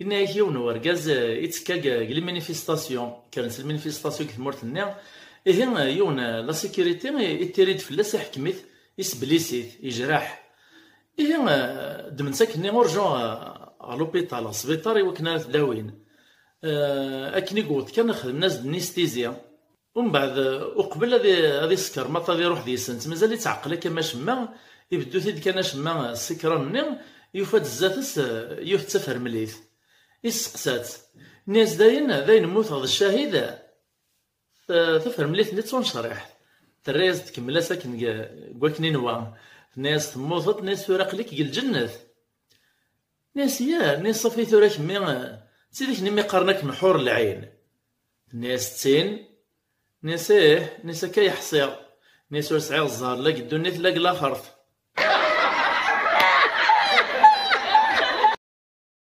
إن يكون ورجاز يتكا لي مانيفيستاسيون كانت المانيفيستاسيون كثمورتنا إيه يون لا سيكوريتي يتريد فلاس يحكميت يسبليسيت يجرح إيه دمن ساكني أورجون على لوبيتال السبيطار وكنا داوين أكني قلت كان نخدم ناس دنيستيزيا ومن بعد وقبل هذه السكر ما طادي يروح دي سنت مازال يتعقل كما شما يبدو ثيد كان شما السكران يفاد الزاتس يفتسفر مليث يسقسات الناس داين موت هذا الشهيد تفهم مليث نيت شريح تريز تكمل ساكن كواكني نوا الناس تموت ناس فراق لك الجنة ناس صافي ثوراك مي سيديك نمي قرنك نحور العين ناس تين ناس كي يحصير ناس وسعي الزهر لا قدو نيت لا لاخرت